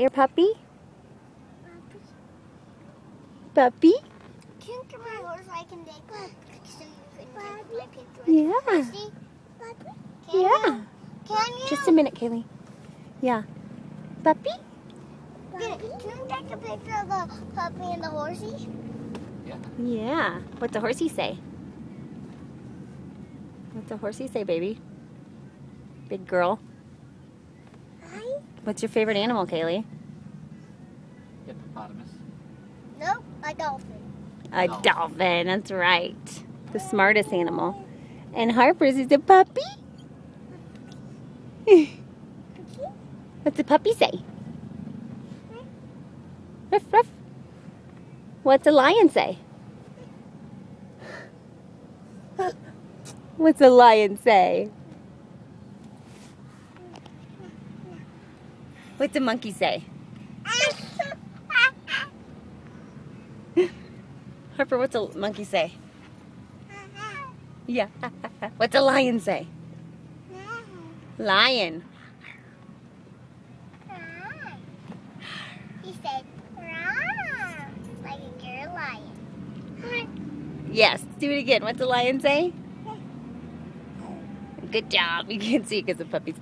your puppy? Puppy? Can you come over so I can take so you can take my picture? Yeah. Can Yeah. you? Can you? Just a minute, Kaylee. Yeah. Puppy? Can you take a picture of the puppy and the horsey? Yeah. What's the horsey say? What's the horsey say, baby? Big girl. Hi. What's your favorite animal, Kaylee? Hippopotamus. Nope, a dolphin. A dolphin, that's right. The smartest animal. And Harper's is a puppy? What's the puppy say? Ruff, ruff. What's a lion say? What's a lion say? What's a monkey say? Harper, what's a monkey say? Yeah. What's a lion say? Lion. He said, "Rah," like a girl lion. Yes. Do it again. What's a lion say? Good job. You can't see because the puppy's coming.